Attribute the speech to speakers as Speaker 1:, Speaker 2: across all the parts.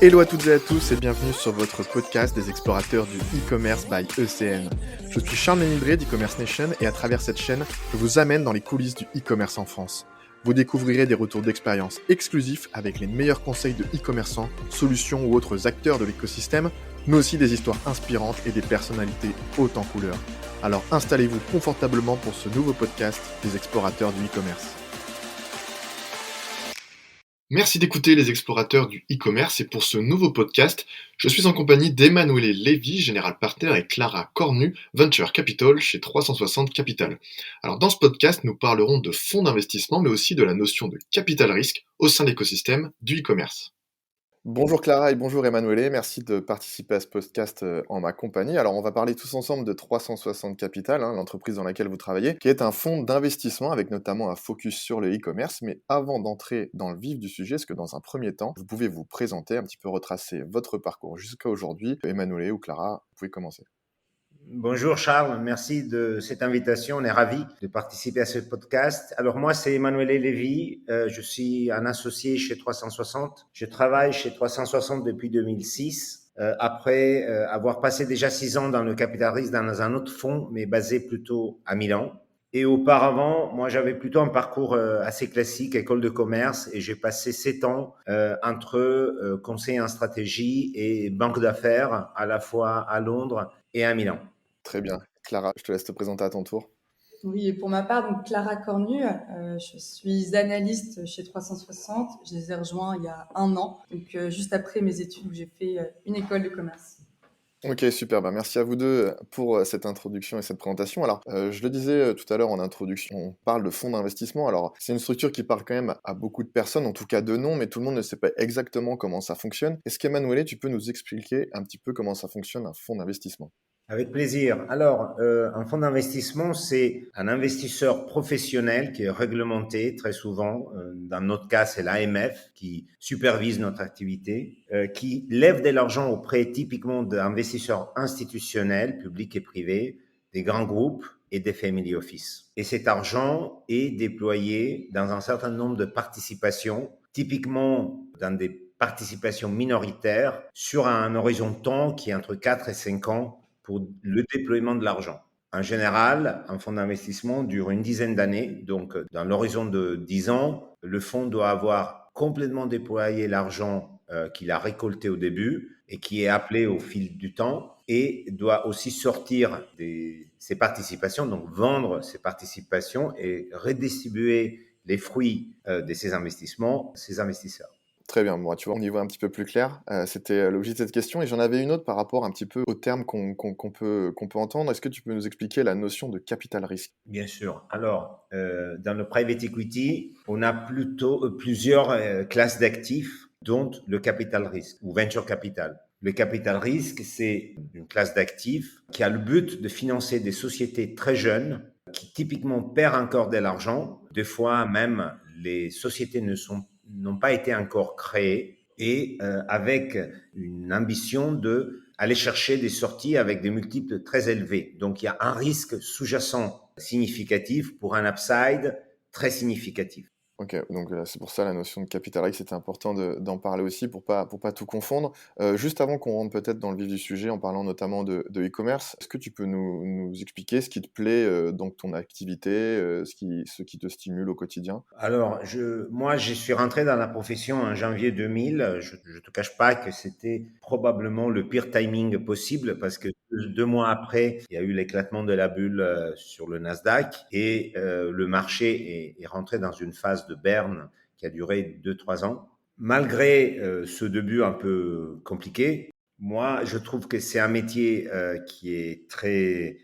Speaker 1: Hello à toutes et à tous et bienvenue sur votre podcast des explorateurs du e-commerce by ECN. Je suis Charles Ménildré d'e-commerce Nation et à travers cette chaîne, je vous amène dans les coulisses du e-commerce en France. Vous découvrirez des retours d'expérience exclusifs avec les meilleurs conseils de e-commerçants, solutions ou autres acteurs de l'écosystème, mais aussi des histoires inspirantes et des personnalités hautes en couleur. Alors installez-vous confortablement pour ce nouveau podcast des explorateurs du e-commerce. Merci d'écouter les explorateurs du e-commerce et pour ce nouveau podcast, je suis en compagnie d'Emmanuele Lévy, General Partner et Clara Cornu, Venture Capital chez 360 Capital. Alors dans ce podcast, nous parlerons de fonds d'investissement mais aussi de la notion de capital risque au sein de l'écosystème du e-commerce. Bonjour Clara et bonjour Emmanuele, merci de participer à ce podcast en ma compagnie. Alors on va parler tous ensemble de 360 Capital, l'entreprise dans laquelle vous travaillez, qui est un fonds d'investissement avec notamment un focus sur le e-commerce. Mais avant d'entrer dans le vif du sujet, est-ce que dans un premier temps, vous pouvez vous présenter, un petit peu retracer votre parcours jusqu'à aujourd'hui? Emmanuele ou Clara, vous pouvez commencer.
Speaker 2: Bonjour Charles, merci de cette invitation. On est ravis de participer à ce podcast. Alors moi, c'est Emmanuele Lévy. Je suis un associé chez 360. Je travaille chez 360 depuis 2006. Après avoir passé déjà 6 ans dans le capital risque dans un autre fonds, mais basé plutôt à Milan. Et auparavant, moi, j'avais plutôt un parcours assez classique, école de commerce, et j'ai passé 7 ans entre conseiller en stratégie et banque d'affaires, à la fois à Londres et à Milan.
Speaker 1: Très bien. Clara, je te laisse te présenter à ton tour.
Speaker 3: Oui, et pour ma part, donc Clara Cornu, je suis analyste chez 360. Je les ai rejoints il y a 1 an, donc juste après mes études où j'ai fait une école de commerce.
Speaker 1: Ok, super. Merci à vous deux pour cette introduction et cette présentation. Alors, je le disais tout à l'heure en introduction, on parle de fonds d'investissement. Alors, c'est une structure qui parle quand même à beaucoup de personnes, en tout cas de nom, mais tout le monde ne sait pas exactement comment ça fonctionne. Est-ce qu'Emmanuele, tu peux nous expliquer un petit peu comment ça fonctionne un fonds d'investissement?
Speaker 2: Avec plaisir. Alors, un fonds d'investissement, c'est un investisseur professionnel qui est réglementé très souvent. Dans notre cas, c'est l'AMF qui supervise notre activité, qui lève de l'argent auprès typiquement d'investisseurs institutionnels, publics et privés, des grands groupes et des family office. Et cet argent est déployé dans un certain nombre de participations, typiquement dans des participations minoritaires sur un horizon de temps qui est entre 4 et 5 ans pour le déploiement de l'argent. En général, un fonds d'investissement dure une dizaine d'années. Donc, dans l'horizon de 10 ans, le fonds doit avoir complètement déployé l'argent qu'il a récolté au début et qui est appelé au fil du temps et doit aussi sortir ses participations, donc vendre ses participations et redistribuer les fruits de ces investissements, ses investisseurs.
Speaker 1: Très bien, bon, tu vois, on y voit un petit peu plus clair. C'était l'objet de cette question. Et j'en avais une autre par rapport un petit peu aux termes qu'on peut entendre. Est-ce que tu peux nous expliquer la notion de capital risque?
Speaker 2: Bien sûr. Alors, dans le private equity, on a plutôt plusieurs classes d'actifs, dont le capital risque ou venture capital. Le capital risque, c'est une classe d'actifs qui a le but de financer des sociétés très jeunes qui typiquement perdent encore de l'argent. Des fois, même, les sociétés n'ont pas été encore créées et avec une ambition de aller chercher des sorties avec des multiples très élevés. Donc, il y a un risque sous-jacent significatif pour un upside très significatif.
Speaker 1: Ok, donc c'est pour ça la notion de capital risque, c'était important d'en parler aussi pour pas tout confondre. Juste avant qu'on rentre peut-être dans le vif du sujet, en parlant notamment de e-commerce, est-ce que tu peux nous expliquer ce qui te plaît dans ton activité, ce qui te stimule au quotidien?
Speaker 2: Alors, moi, je suis rentré dans la profession en janvier 2000. Je ne te cache pas que c'était probablement le pire timing possible parce que 2 mois après, il y a eu l'éclatement de la bulle sur le Nasdaq et le marché est rentré dans une phase de burn qui a duré 2, 3 ans. Malgré ce début un peu compliqué, moi, je trouve que c'est un métier qui est très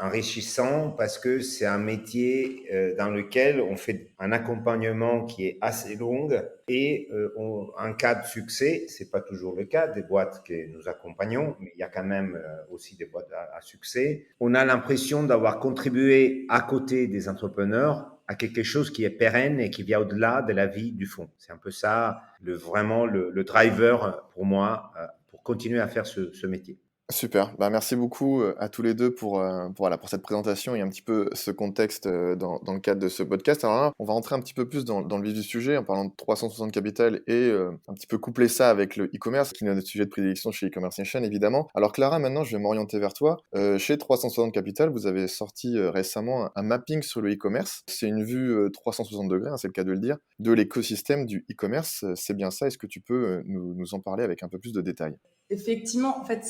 Speaker 2: enrichissant parce que c'est un métier dans lequel on fait un accompagnement qui est assez long et en cas de succès, c'est pas toujours le cas des boîtes que nous accompagnons, mais il y a quand même aussi des boîtes à succès. On a l'impression d'avoir contribué à côté des entrepreneurs à quelque chose qui est pérenne et qui vient au-delà de la vie du fonds. C'est un peu ça, vraiment le driver pour moi, pour continuer à faire ce métier.
Speaker 1: Super, bah, merci beaucoup, à tous les 2 voilà, pour cette présentation et un petit peu ce contexte, dans le cadre de ce podcast. Alors là, on va rentrer un petit peu plus dans le vif du sujet en parlant de 360 Capital et un petit peu coupler ça avec le e-commerce qui est notre sujet de prédilection chez E-commerce Nation évidemment. Alors Clara, maintenant je vais m'orienter vers toi. Chez 360 Capital, vous avez sorti, récemment un mapping sur le e-commerce. C'est une vue, 360 degrés, hein, c'est le cas de le dire, de l'écosystème du e-commerce, c'est bien ça? Est-ce que tu peux, nous en parler avec un peu plus de détails?
Speaker 3: Effectivement, en fait,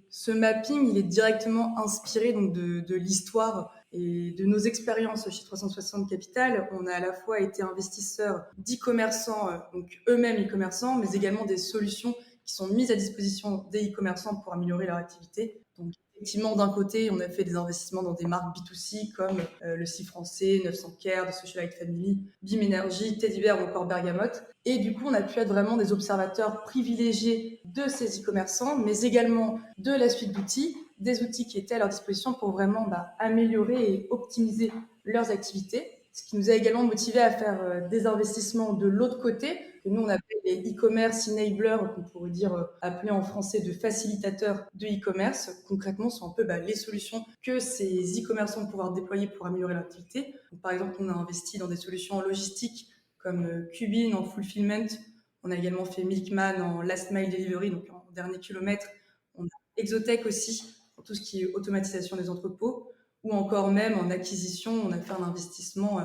Speaker 3: ce mapping, il est directement inspiré donc de l'histoire et de nos expériences chez 360 Capital. On a à la fois été investisseurs d'e-commerçants, donc eux-mêmes e-commerçants, mais également des solutions qui sont mises à disposition des e-commerçants pour améliorer leur activité. Donc, effectivement, d'un côté, on a fait des investissements dans des marques B2C comme le Si Français, 900 Care, The Socialite Family, Bim Energy, Teddy Bear ou encore Bergamote. Et du coup, on a pu être vraiment des observateurs privilégiés de ces e-commerçants, mais également de la suite d'outils, des outils qui étaient à leur disposition pour vraiment améliorer et optimiser leurs activités. Ce qui nous a également motivé à faire des investissements de l'autre côté, que nous on appelle les e-commerce enablers, qu'on pourrait dire appeler en français de facilitateurs de e-commerce. Concrètement, ce sont un peu les solutions que ces e-commerçants vont pouvoir déployer pour améliorer leur activité. Donc, par exemple, on a investi dans des solutions en logistique comme Cubin en fulfillment. On a également fait Milkman en last mile delivery, donc en dernier kilomètre. On a Exotech aussi, pour tout ce qui est automatisation des entrepôts. Ou encore même en acquisition, on a fait un investissement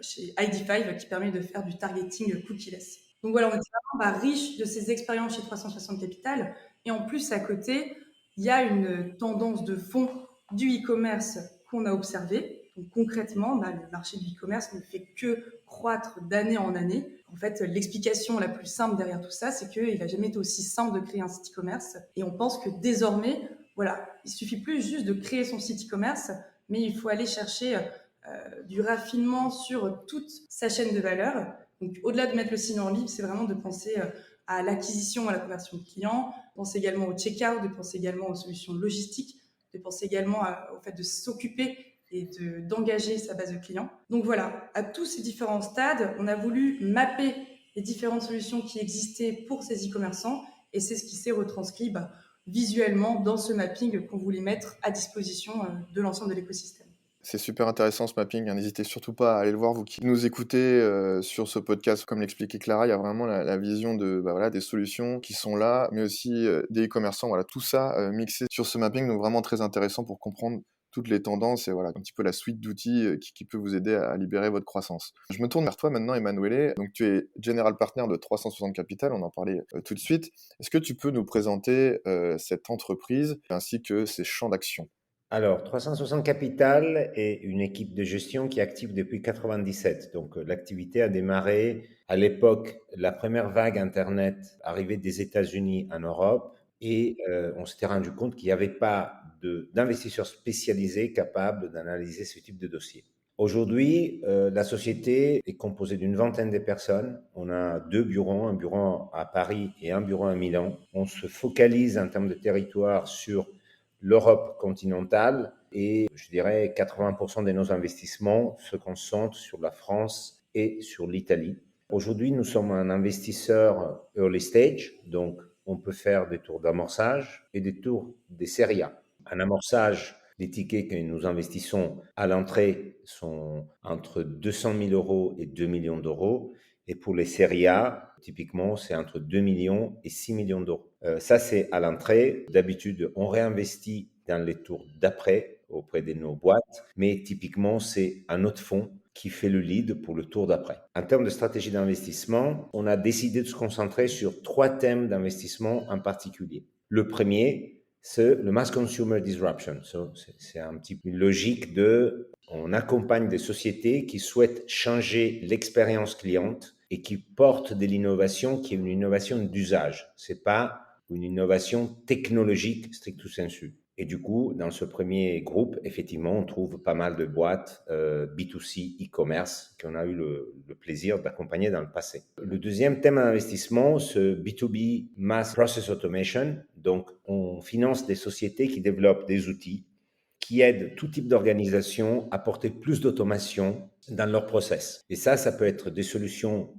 Speaker 3: chez ID5 qui permet de faire du targeting cookieless. Donc voilà, on est vraiment riche de ces expériences chez 360 Capital. Et en plus, à côté, il y a une tendance de fond du e-commerce qu'on a observé. Donc concrètement, le marché du e-commerce ne fait que croître d'année en année. En fait, l'explication la plus simple derrière tout ça, c'est qu'il n'a jamais été aussi simple de créer un site e-commerce. Et on pense que désormais, voilà, il suffit plus juste de créer son site e-commerce, mais il faut aller chercher du raffinement sur toute sa chaîne de valeur. Donc, au-delà de mettre le site en ligne, c'est vraiment de penser à l'acquisition, à la conversion de clients, de penser également au check-out, de penser également aux solutions logistiques, de penser également au fait de s'occuper et d'engager sa base de clients. Donc voilà, à tous ces différents stades, on a voulu mapper les différentes solutions qui existaient pour ces e-commerçants et c'est ce qui s'est retranscrit visuellement dans ce mapping qu'on voulait mettre à disposition de l'ensemble de l'écosystème.
Speaker 1: C'est super intéressant ce mapping, hein. N'hésitez surtout pas à aller le voir, vous qui nous écoutez sur ce podcast. Comme l'expliquait Clara, il y a vraiment la vision voilà, des solutions qui sont là, mais aussi des e-commerçants. Voilà, tout ça mixé sur ce mapping, donc vraiment très intéressant pour comprendre toutes les tendances et voilà, un petit peu la suite d'outils qui peut vous aider à libérer votre croissance. Je me tourne vers toi maintenant, Emanuele. Donc, tu es General Partner de 360 Capital, on en parlait tout de suite. Est-ce que tu peux nous présenter cette entreprise ainsi que ses champs d'action?
Speaker 2: Alors, 360 Capital est une équipe de gestion qui est active depuis 97. Donc, l'activité a démarré à l'époque, la première vague Internet arrivait des États-Unis en Europe et on s'était rendu compte qu'il n'y avait pas d'investisseurs spécialisés capables d'analyser ce type de dossier. Aujourd'hui, la société est composée d'une vingtaine de personnes. On a 2 bureaux, un bureau à Paris et un bureau à Milan. On se focalise en termes de territoire sur l'Europe continentale et je dirais 80% de nos investissements se concentrent sur la France et sur l'Italie. Aujourd'hui, nous sommes un investisseur early stage, donc on peut faire des tours d'amorçage et des tours des séries A. En amorçage, les tickets que nous investissons à l'entrée sont entre 200 000 euros et 2 millions d'euros. Et pour les séries A, typiquement, c'est entre 2 millions et 6 millions d'euros. Ça, c'est à l'entrée. D'habitude, on réinvestit dans les tours d'après auprès de nos boîtes, mais typiquement, c'est un autre fonds qui fait le lead pour le tour d'après. En termes de stratégie d'investissement, on a décidé de se concentrer sur 3 thèmes d'investissement en particulier. Le premier, c'est le mass consumer disruption. C'est un petit peu une logique on accompagne des sociétés qui souhaitent changer l'expérience cliente et qui portent de l'innovation qui est une innovation d'usage. C'est pas une innovation technologique stricto sensu. Et du coup, dans ce premier groupe, effectivement, on trouve pas mal de boîtes B2C e-commerce qu'on a eu le plaisir d'accompagner dans le passé. Le deuxième thème d'investissement, c'est B2B Mass Process Automation. Donc, on finance des sociétés qui développent des outils qui aident tout type d'organisation à porter plus d'automation dans leur process. Et ça peut être des solutions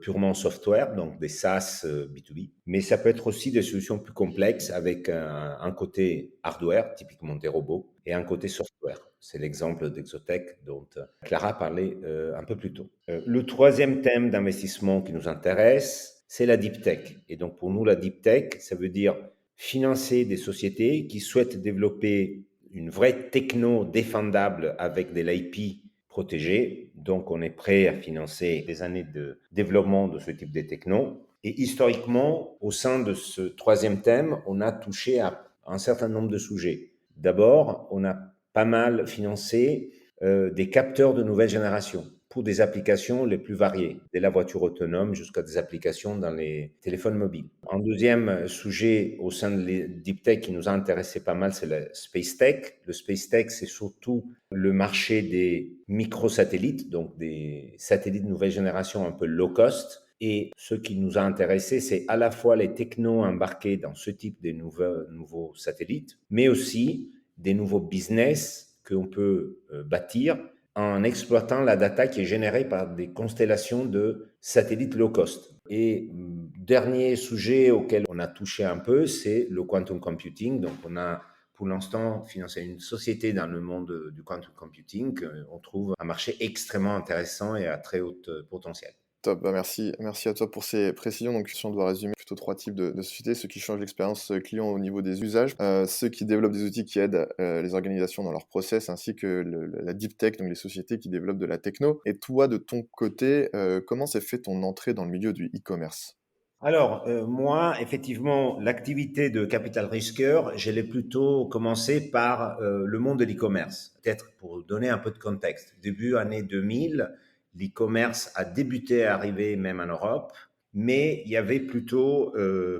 Speaker 2: purement software, donc des SaaS B2B, mais ça peut être aussi des solutions plus complexes avec un côté hardware, typiquement des robots, et un côté software. C'est l'exemple d'Exotech dont Clara parlait un peu plus tôt. Le troisième thème d'investissement qui nous intéresse, c'est la deep tech. Et donc pour nous, la deep tech, ça veut dire financer des sociétés qui souhaitent développer une vraie techno défendable avec de l'IP protégé. Donc, on est prêt à financer des années de développement de ce type de techno. Et historiquement, au sein de ce troisième thème, on a touché à un certain nombre de sujets. D'abord, on a pas mal financé des capteurs de nouvelle génération pour des applications les plus variées, de la voiture autonome jusqu'à des applications dans les téléphones mobiles. Un deuxième sujet au sein de Deep Tech qui nous a intéressé pas mal, c'est le Space Tech. Le Space Tech, c'est surtout le marché des microsatellites, donc des satellites de nouvelle génération un peu low cost. Et ce qui nous a intéressé, c'est à la fois les technos embarqués dans ce type de nouveaux satellites, mais aussi des nouveaux business qu'on peut bâtir en exploitant la data qui est générée par des constellations de satellites low cost. Et dernier sujet auquel on a touché un peu, c'est le quantum computing. Donc, on a pour l'instant financé une société dans le monde du quantum computing. On trouve un marché extrêmement intéressant et à très haut potentiel.
Speaker 1: Top, bah merci à toi pour ces précisions. Donc, si on doit résumer plutôt trois types de sociétés, ceux qui changent l'expérience client au niveau des usages, ceux qui développent des outils qui aident les organisations dans leur process, ainsi que la deep tech, donc les sociétés qui développent de la techno. Et toi, de ton côté, comment s'est fait ton entrée dans le milieu du e-commerce?
Speaker 2: Alors, moi, effectivement, l'activité de capital risqueur, je l'ai plutôt commencé par le monde de l'e-commerce. Peut-être pour donner un peu de contexte. Début année 2000, l'e-commerce a débuté à arriver même en Europe, mais il y avait plutôt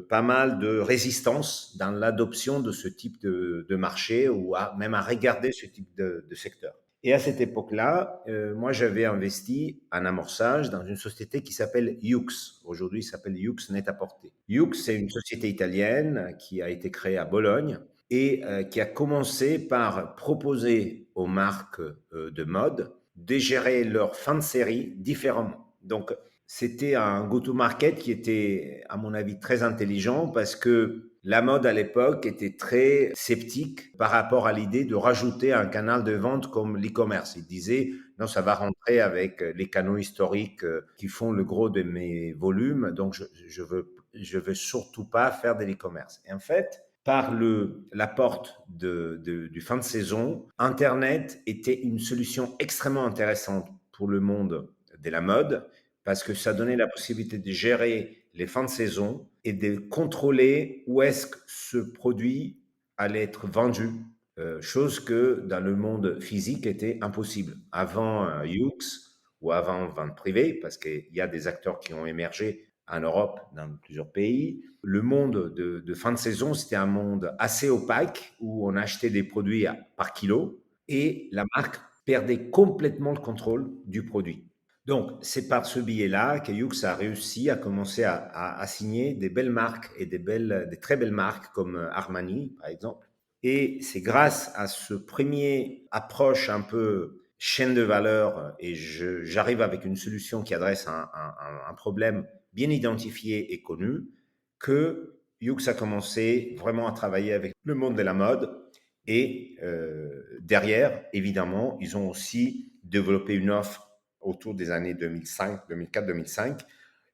Speaker 2: pas mal de résistance dans l'adoption de ce type de marché ou même à regarder ce type de secteur. Et à cette époque-là, moi, j'avais investi en amorçage dans une société qui s'appelle Yux. Aujourd'hui, il s'appelle Yux Net-à-Porter. Yux, c'est une société italienne qui a été créée à Bologne et qui a commencé par proposer aux marques de mode de gérer leur fin de série différemment. Donc, c'était un go-to-market qui était, à mon avis, très intelligent parce que la mode à l'époque était très sceptique par rapport à l'idée de rajouter un canal de vente comme l'e-commerce. Il disait, non, ça va rentrer avec les canaux historiques qui font le gros de mes volumes, donc je veux surtout pas faire de l'e-commerce. Et en fait, par la porte du fin de saison, Internet était une solution extrêmement intéressante pour le monde de la mode parce que ça donnait la possibilité de gérer les fins de saison et de contrôler où est-ce que ce produit allait être vendu, chose que dans le monde physique était impossible. Avant Yux ou avant vente privée, parce qu'il y a des acteurs qui ont émergé en Europe, dans plusieurs pays. Le monde de fin de saison, c'était un monde assez opaque où on achetait des produits par kilo et la marque perdait complètement le contrôle du produit. Donc, c'est par ce biais-là que Yux a réussi à commencer à signer des belles marques et des très belles marques comme Armani, par exemple. Et c'est grâce à ce premier approche un peu chaîne de valeur et j'arrive avec une solution qui adresse un problème bien identifié et connu que Yux a commencé vraiment à travailler avec le monde de la mode. Et derrière, évidemment, ils ont aussi développé une offre autour des années 2005, 2004, 2005,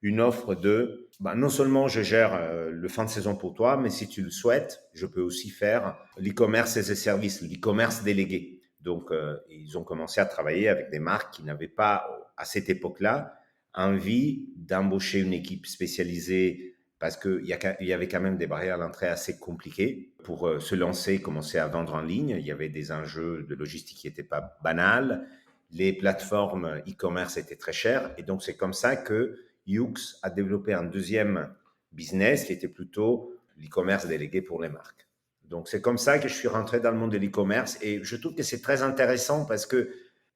Speaker 2: une offre de, non seulement je gère le fin de saison pour toi, mais si tu le souhaites, je peux aussi faire l'e-commerce as a service, l'e-commerce délégué. Donc, ils ont commencé à travailler avec des marques qui n'avaient pas, à cette époque-là, envie d'embaucher une équipe spécialisée parce qu'il y avait quand même des barrières à l'entrée assez compliquées pour se lancer, commencer à vendre en ligne. Il y avait des enjeux de logistique qui n'étaient pas banals. Les plateformes e-commerce étaient très chères. Et donc, c'est comme ça que Yux a développé un deuxième business qui était plutôt l'e-commerce délégué pour les marques. Donc, c'est comme ça que je suis rentré dans le monde de l'e-commerce. Et je trouve que c'est très intéressant parce que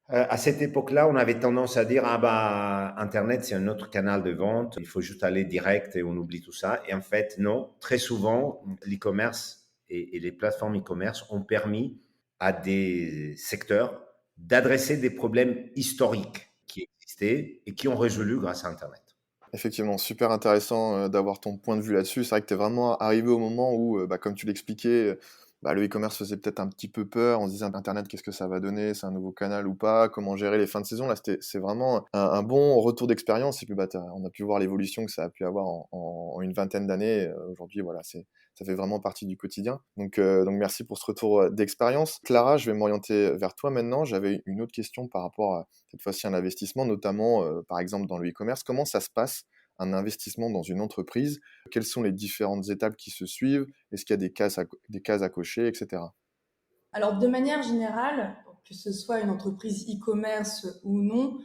Speaker 2: à cette époque-là, on avait tendance à dire, Internet, c'est un autre canal de vente, il faut juste aller direct et on oublie tout ça. Et en fait, non, très souvent, l'e-commerce et les plateformes e-commerce ont permis à des secteurs d'adresser des problèmes historiques qui existaient et qui ont résolu grâce à Internet.
Speaker 1: Effectivement, super intéressant d'avoir ton point de vue là-dessus. C'est vrai que tu es vraiment arrivé au moment où, comme tu l'expliquais, le e-commerce faisait peut-être un petit peu peur. On se disait Internet, qu'est-ce que ça va donner? C'est un nouveau canal ou pas? Comment gérer les fins de saison? Là, c'est vraiment un bon retour d'expérience. Et puis, on a pu voir l'évolution que ça a pu avoir en une vingtaine d'années. Aujourd'hui, voilà, ça fait vraiment partie du quotidien. Donc merci pour ce retour d'expérience. Clara, je vais m'orienter vers toi maintenant. J'avais une autre question par rapport à cette fois-ci un investissement, notamment par exemple dans le e-commerce. Comment ça se passe un investissement dans une entreprise? Quelles sont les différentes étapes qui se suivent? Est-ce qu'il y a des cases à cocher, etc.
Speaker 3: Alors, de manière générale, que ce soit une entreprise e-commerce ou non,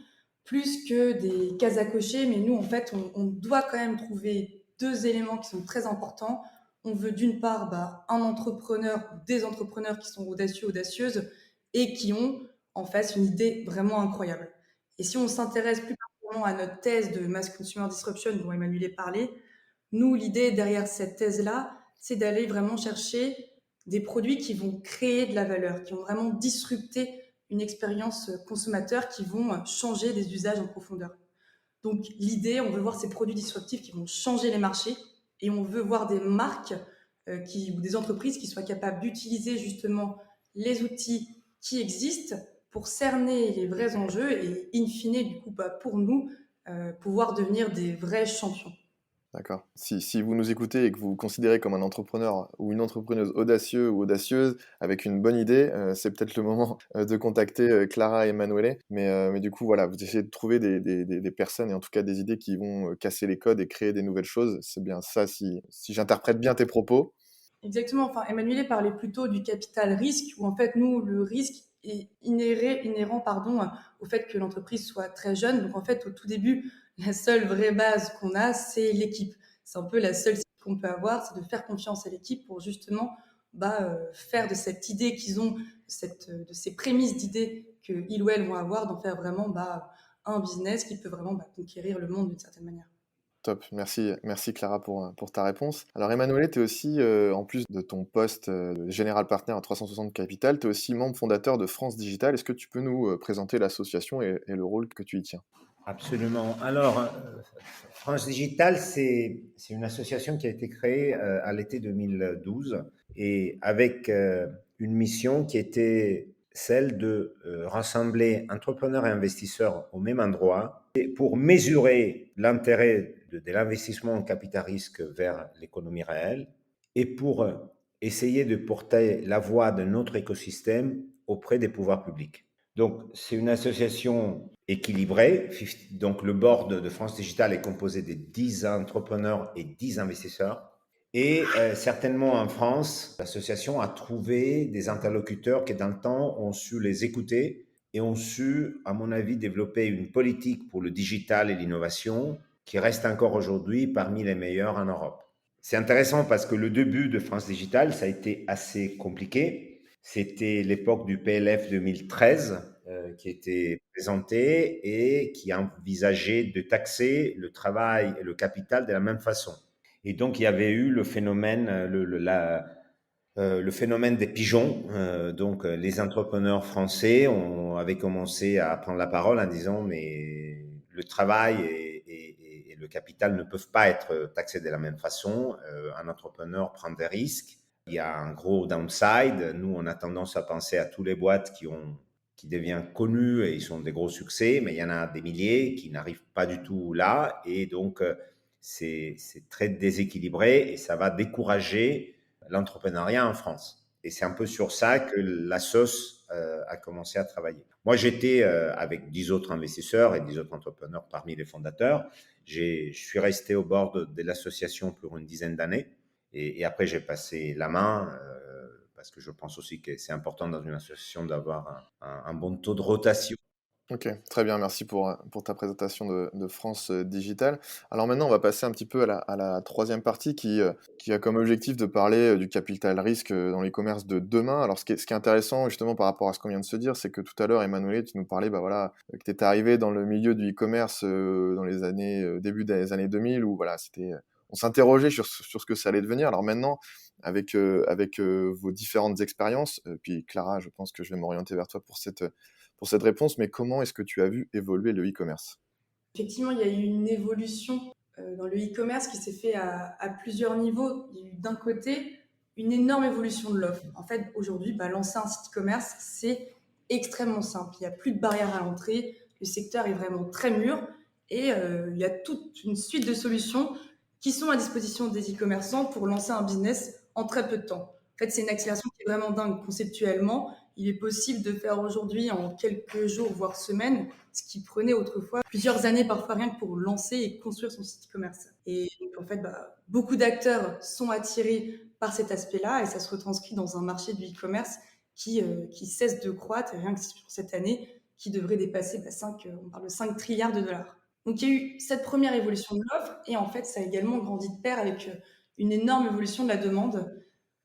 Speaker 3: plus que des cases à cocher, mais nous, en fait, on doit quand même trouver deux éléments qui sont très importants. On veut d'une part un entrepreneur ou des entrepreneurs qui sont audacieux, audacieuses et qui ont en face une idée vraiment incroyable. Et si on s'intéresse plus particulièrement à notre thèse de Mass Consumer Disruption dont Emmanuel a parlé, nous, l'idée derrière cette thèse-là, c'est d'aller vraiment chercher des produits qui vont créer de la valeur, qui vont vraiment disrupter une expérience consommateur, qui vont changer des usages en profondeur. Donc l'idée, on veut voir ces produits disruptifs qui vont changer les marchés et on veut voir des marques ou des entreprises qui soient capables d'utiliser justement les outils qui existent pour cerner les vrais enjeux et in fine, du coup, pour nous, pouvoir devenir des vrais champions.
Speaker 1: D'accord. Si vous nous écoutez et que vous vous considérez comme un entrepreneur ou une entrepreneuse audacieux ou audacieuse avec une bonne idée, c'est peut-être le moment de contacter Clara et Emanuele. Mais du coup, voilà, vous essayez de trouver des personnes et en tout cas des idées qui vont casser les codes et créer des nouvelles choses. C'est bien ça, si j'interprète bien tes propos.
Speaker 3: Exactement. Enfin, Emmanuel parlait plutôt du capital risque, où en fait, nous, le risque est inhérent au fait que l'entreprise soit très jeune. Donc, en fait, au tout début, la seule vraie base qu'on a, c'est l'équipe. C'est un peu la seule cible qu'on peut avoir, c'est de faire confiance à l'équipe pour justement faire de cette idée qu'ils ont, de ces prémices d'idées qu'ils ou elles vont avoir, d'en faire vraiment un business qui peut vraiment conquérir le monde d'une certaine manière.
Speaker 1: Top, merci Clara pour ta réponse. Alors Emmanuel, tu es aussi, en plus de ton poste de Général Partner à 360 Capital, tu es aussi membre fondateur de France Digital. Est-ce que tu peux nous présenter l'association et le rôle que tu y tiens?
Speaker 2: Absolument. Alors, France Digital, c'est une association qui a été créée à l'été 2012 et avec une mission qui était celle de rassembler entrepreneurs et investisseurs au même endroit et pour mesurer l'intérêt de l'investissement en capital risque vers l'économie réelle et pour essayer de porter la voix de notre écosystème auprès des pouvoirs publics. Donc, c'est une association équilibrée. Donc, le board de France Digital est composé de 10 entrepreneurs et 10 investisseurs. Et certainement en France, l'association a trouvé des interlocuteurs qui, dans le temps, ont su les écouter et ont su, à mon avis, développer une politique pour le digital et l'innovation qui reste encore aujourd'hui parmi les meilleurs en Europe. C'est intéressant parce que le début de France Digital, ça a été assez compliqué. C'était l'époque du PLF 2013 qui était présenté et qui envisageait de taxer le travail et le capital de la même façon. Et donc, il y avait eu le phénomène, le phénomène des pigeons. Donc, les entrepreneurs français avaient commencé à prendre la parole en disant, mais le travail et le capital ne peuvent pas être taxés de la même façon. Un entrepreneur prend des risques. Il y a un gros downside. Nous, on a tendance à penser à toutes les boîtes qui deviennent connues et ils sont des gros succès, mais il y en a des milliers qui n'arrivent pas du tout là. Et donc, c'est très déséquilibré et ça va décourager l'entrepreneuriat en France. Et c'est un peu sur ça que la sauce a commencé à travailler. Moi, j'étais avec 10 autres investisseurs et 10 autres entrepreneurs parmi les fondateurs. Je suis resté au bord de l'association pour une dizaine d'années. Et après, j'ai passé la main parce que je pense aussi que c'est important dans une association d'avoir un bon taux de rotation.
Speaker 1: Ok, très bien, merci pour ta présentation de France Digital. Alors maintenant, on va passer un petit peu à la troisième partie qui a comme objectif de parler du capital risque dans les commerces de demain. Alors ce qui est intéressant justement par rapport à ce qu'on vient de se dire, c'est que tout à l'heure, Emmanuel, tu nous parlais que tu étais arrivé dans le milieu du e-commerce dans les années, début des années 2000 où voilà, c'était on s'interrogeait sur ce que ça allait devenir. Alors maintenant, avec vos différentes expériences, puis Clara, je pense que je vais m'orienter vers toi pour cette réponse, mais comment est-ce que tu as vu évoluer le e-commerce?
Speaker 3: Effectivement, il y a eu une évolution dans le e-commerce qui s'est fait à plusieurs niveaux. Il y a eu d'un côté une énorme évolution de l'offre. En fait, aujourd'hui, lancer un site e-commerce, c'est extrêmement simple. Il n'y a plus de barrières à l'entrée. Le secteur est vraiment très mûr et il y a toute une suite de solutions qui sont à disposition des e-commerçants pour lancer un business en très peu de temps. En fait, c'est une accélération qui est vraiment dingue conceptuellement. Il est possible de faire aujourd'hui en quelques jours, voire semaines, ce qui prenait autrefois plusieurs années, parfois rien que pour lancer et construire son site e-commerce. Et donc, en fait, beaucoup d'acteurs sont attirés par cet aspect-là et ça se retranscrit dans un marché du e-commerce qui cesse de croître, et rien que sur cette année, qui devrait dépasser on parle de 5 trilliards de dollars. Donc il y a eu cette première évolution de l'offre et en fait, ça a également grandi de pair avec une énorme évolution de la demande.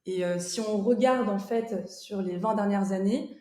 Speaker 3: Et si on regarde en fait sur les 20 dernières années,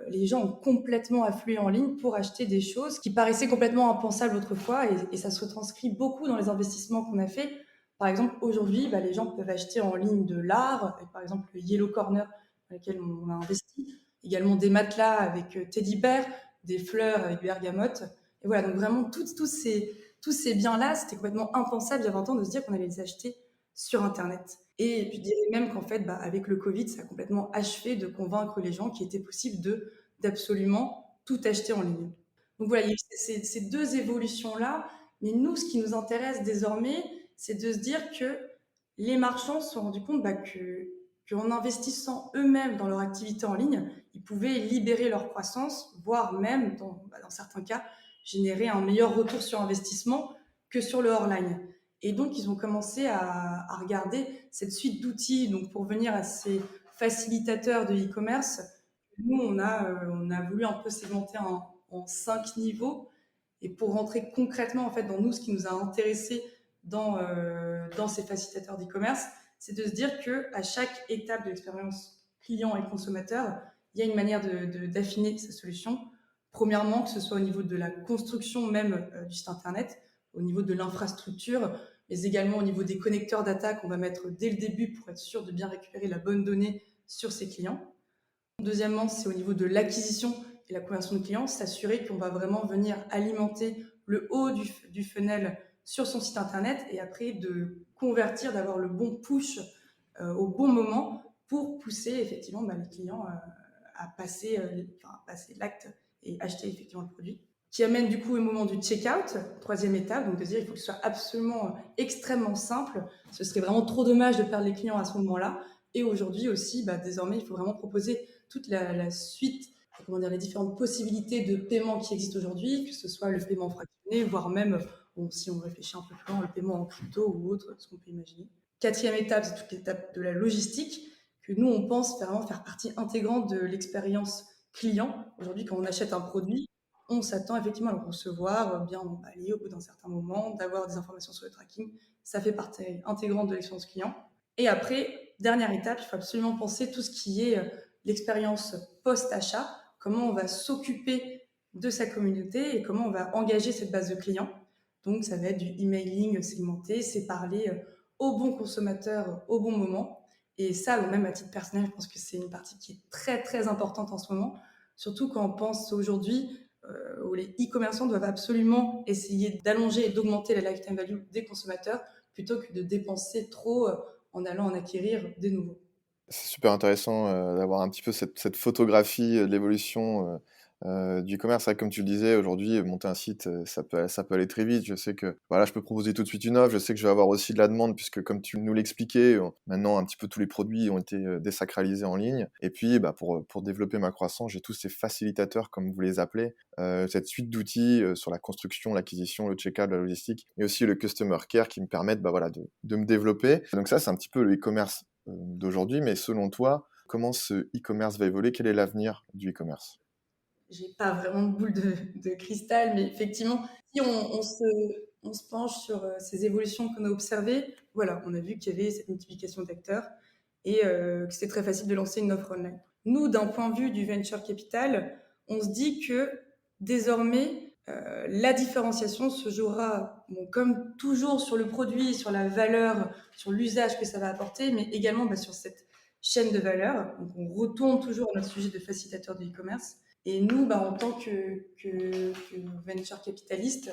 Speaker 3: les gens ont complètement afflué en ligne pour acheter des choses qui paraissaient complètement impensables autrefois et ça se retranscrit beaucoup dans les investissements qu'on a fait. Par exemple, aujourd'hui, les gens peuvent acheter en ligne de l'art, par exemple le Yellow Corner dans lequel on a investi, également des matelas avec Teddy Bear, des fleurs avec bergamote. Et voilà, donc vraiment tous ces biens-là, c'était complètement impensable il y a 20 ans de se dire qu'on allait les acheter sur Internet. Et je dirais même qu'en fait, avec le Covid, ça a complètement achevé de convaincre les gens qu'il était possible d'absolument tout acheter en ligne. Donc voilà, il y a eu ces deux évolutions-là. Mais nous, ce qui nous intéresse désormais, c'est de se dire que les marchands se sont rendus compte qu'en investissant eux-mêmes dans leur activité en ligne, ils pouvaient libérer leur croissance, voire même, dans certains cas, générer un meilleur retour sur investissement que sur le hors-ligne. Et donc, ils ont commencé à regarder cette suite d'outils. Donc, pour venir à ces facilitateurs de e-commerce, nous, on a voulu un peu segmenter en 5 niveaux. Et pour rentrer concrètement, en fait, dans nous, ce qui nous a intéressé dans ces facilitateurs d'e-commerce, c'est de se dire qu'à chaque étape de l'expérience client et consommateur, il y a une manière d'affiner sa solution. Premièrement, que ce soit au niveau de la construction même du site internet, au niveau de l'infrastructure, mais également au niveau des connecteurs data qu'on va mettre dès le début pour être sûr de bien récupérer la bonne donnée sur ses clients. Deuxièmement, c'est au niveau de l'acquisition et la conversion de clients, s'assurer qu'on va vraiment venir alimenter le haut du funnel sur son site internet et après de convertir, d'avoir le bon push au bon moment pour pousser effectivement les clients à passer l'acte et acheter effectivement le produit. Qui amène du coup au moment du checkout, troisième étape, donc de dire il faut que ce soit absolument extrêmement simple. Ce serait vraiment trop dommage de perdre les clients à ce moment-là. Et aujourd'hui aussi, désormais, il faut vraiment proposer toute la suite, les différentes possibilités de paiement qui existent aujourd'hui, que ce soit le paiement fractionné, voire même, si on réfléchit un peu plus loin, le paiement en crypto ou autre, ce qu'on peut imaginer. Quatrième étape, c'est toute l'étape de la logistique, que nous, on pense vraiment faire partie intégrante de l'expérience client. Aujourd'hui, quand on achète un produit, on s'attend effectivement à le recevoir bien emballé au bout d'un certain moment, d'avoir des informations sur le tracking. Ça fait partie intégrante de l'expérience client. Et après, dernière étape, il faut absolument penser tout ce qui est l'expérience post-achat, comment on va s'occuper de sa communauté et comment on va engager cette base de clients. Donc, ça va être du emailing segmenté, c'est parler au bon consommateur au bon moment. Et ça, même à titre personnel, je pense que c'est une partie qui est très, très importante en ce moment, surtout quand on pense aujourd'hui où les e-commerçants doivent absolument essayer d'allonger et d'augmenter la lifetime value des consommateurs plutôt que de dépenser trop en allant en acquérir des nouveaux.
Speaker 1: C'est super intéressant, d'avoir un petit peu cette photographie, de l'évolution, du commerce. C'est vrai que comme tu le disais, aujourd'hui, monter un site, ça peut aller très vite. Je sais que, voilà, je peux proposer tout de suite une offre. Je sais que je vais avoir aussi de la demande puisque comme tu nous l'expliquais, maintenant un petit peu tous les produits ont été, désacralisés en ligne et puis, pour développer ma croissance, j'ai tous ces facilitateurs comme vous les appelez, cette suite d'outils, sur la construction, l'acquisition, le check-out, la logistique et aussi le customer care qui me permettent, voilà, de me développer. Donc ça, c'est un petit peu le e-commerce d'aujourd'hui, mais selon toi, comment ce e-commerce va évoluer? Quel est l'avenir du e-commerce?
Speaker 3: J'ai pas vraiment de boule de cristal, mais effectivement, si on se penche sur ces évolutions qu'on a observées, voilà, on a vu qu'il y avait cette multiplication d'acteurs et que c'était très facile de lancer une offre online. Nous, d'un point de vue du venture capital, on se dit que désormais, la différenciation se jouera bon, comme toujours sur le produit, sur la valeur, sur l'usage que ça va apporter, mais également sur cette chaîne de valeur. Donc, on retourne toujours à notre sujet de facilitateur de e-commerce. Et nous, en tant que venture capitaliste,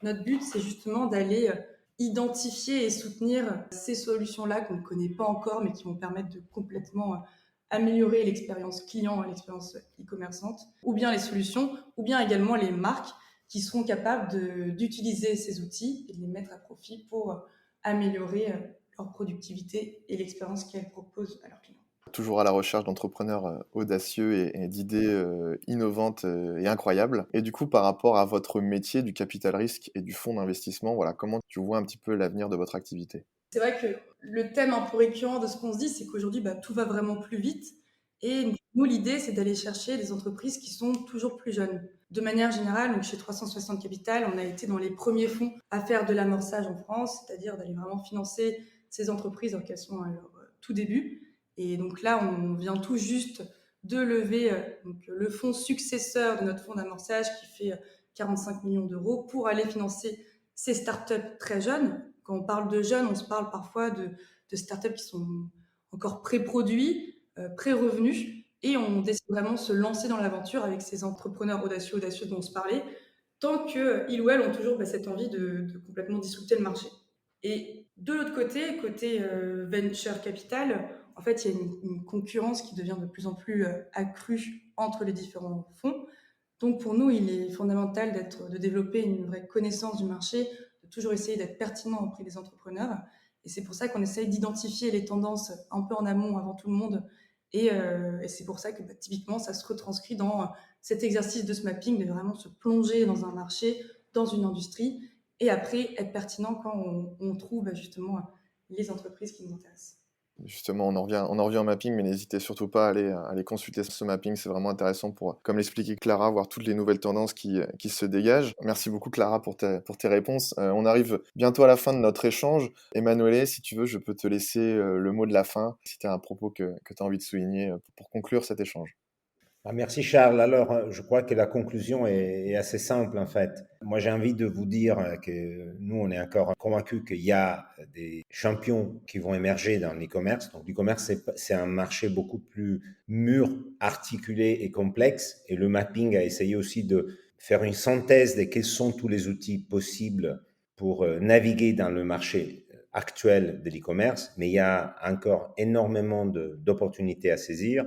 Speaker 3: notre but, c'est justement d'aller identifier et soutenir ces solutions-là qu'on ne connaît pas encore, mais qui vont permettre de complètement améliorer l'expérience client, l'expérience e-commerçante, ou bien les solutions, ou bien également les marques qui seront capables d'utiliser ces outils et de les mettre à profit pour améliorer leur productivité et l'expérience qu'elles proposent à leurs clients.
Speaker 1: Toujours à la recherche d'entrepreneurs audacieux et d'idées innovantes et incroyables. Et du coup, par rapport à votre métier du capital risque et du fonds d'investissement, voilà, comment tu vois un petit peu l'avenir de votre activité?
Speaker 3: C'est vrai que le thème un peu récurrent de ce qu'on se dit, c'est qu'aujourd'hui, tout va vraiment plus vite. Et nous, l'idée, c'est d'aller chercher des entreprises qui sont toujours plus jeunes. De manière générale, donc chez 360 Capital, on a été dans les premiers fonds à faire de l'amorçage en France, c'est-à-dire d'aller vraiment financer ces entreprises alors qu'elles sont à leur tout début. Et donc là, on vient tout juste de lever le fonds successeur de notre fonds d'amorçage qui fait 45 millions d'euros pour aller financer ces startups très jeunes. Quand on parle de jeunes, on se parle parfois de startups qui sont encore pré-produits, pré-revenus, et on décide vraiment de se lancer dans l'aventure avec ces entrepreneurs audacieux dont on se parlait, tant qu'ils ou elles ont toujours cette envie de complètement disrupter le marché. Et de l'autre côté venture capital, en fait, il y a une concurrence qui devient de plus en plus accrue entre les différents fonds. Donc pour nous, il est fondamental de développer une vraie connaissance du marché, de toujours essayer d'être pertinent auprès des entrepreneurs. Et c'est pour ça qu'on essaye d'identifier les tendances un peu en amont avant tout le monde. Et c'est pour ça que typiquement, ça se retranscrit dans cet exercice de ce mapping, de vraiment se plonger dans un marché, dans une industrie, et après être pertinent quand on trouve justement les entreprises qui nous intéressent.
Speaker 1: Justement, on en revient au mapping, mais n'hésitez surtout pas à aller consulter ce mapping, c'est vraiment intéressant pour, comme l'expliquait Clara, voir toutes les nouvelles tendances qui se dégagent. Merci beaucoup Clara pour tes réponses. On arrive bientôt à la fin de notre échange. Emanuele, si tu veux, je peux te laisser le mot de la fin, si tu as un propos que tu as envie de souligner pour conclure cet échange.
Speaker 2: Merci Charles. Alors, je crois que la conclusion est assez simple en fait. Moi, j'ai envie de vous dire que nous, on est encore convaincus qu'il y a des champions qui vont émerger dans l'e-commerce. Donc, l'e-commerce, c'est un marché beaucoup plus mûr, articulé et complexe. Et le mapping a essayé aussi de faire une synthèse de quels sont tous les outils possibles pour naviguer dans le marché actuel de l'e-commerce. Mais il y a encore énormément d'opportunités à saisir.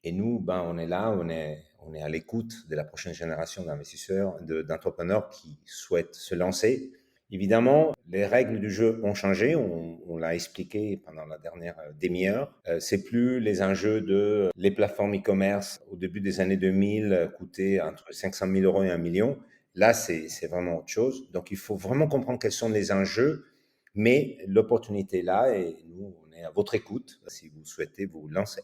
Speaker 2: Et nous, on est là, on est à l'écoute de la prochaine génération d'investisseurs, d'entrepreneurs qui souhaitent se lancer. Évidemment, les règles du jeu ont changé, on l'a expliqué pendant la dernière demi-heure. C'est plus les enjeux les plateformes e-commerce au début des années 2000 coûtaient entre 500 000 euros et 1 million. Là, c'est vraiment autre chose. Donc, il faut vraiment comprendre quels sont les enjeux, mais l'opportunité est là et nous, on est à votre écoute si vous souhaitez vous lancer.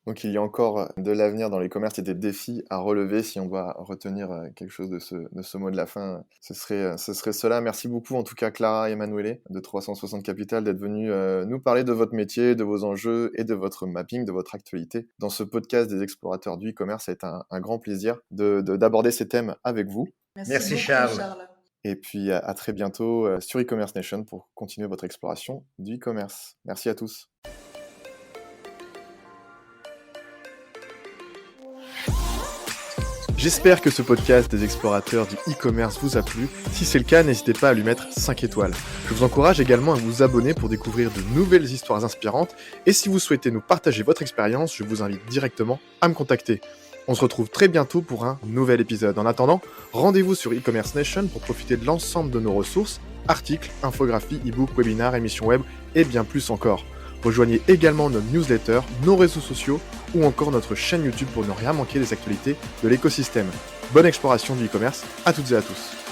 Speaker 1: Donc il y a encore de l'avenir dans l'e-commerce et des défis à relever. Si on doit retenir quelque chose de ce mot de la fin, ce serait cela. Merci beaucoup en tout cas Clara et Emanuele de 360 Capital d'être venus nous parler de votre métier, de vos enjeux et de votre mapping, de votre actualité. Dans ce podcast des explorateurs du e-commerce, ça a été un grand plaisir d'aborder ces thèmes avec vous.
Speaker 2: Merci
Speaker 3: beaucoup,
Speaker 2: Charles.
Speaker 1: Et puis à très bientôt sur e-commerce Nation pour continuer votre exploration du e-commerce. Merci à tous. J'espère que ce podcast des explorateurs du e-commerce vous a plu. Si c'est le cas, n'hésitez pas à lui mettre 5 étoiles. Je vous encourage également à vous abonner pour découvrir de nouvelles histoires inspirantes. Et si vous souhaitez nous partager votre expérience, je vous invite directement à me contacter. On se retrouve très bientôt pour un nouvel épisode. En attendant, rendez-vous sur e-commerce Nation pour profiter de l'ensemble de nos ressources, articles, infographies, e-books, webinaires, émissions web et bien plus encore. Rejoignez également notre newsletter, nos réseaux sociaux ou encore notre chaîne YouTube pour ne rien manquer des actualités de l'écosystème. Bonne exploration du e-commerce à toutes et à tous.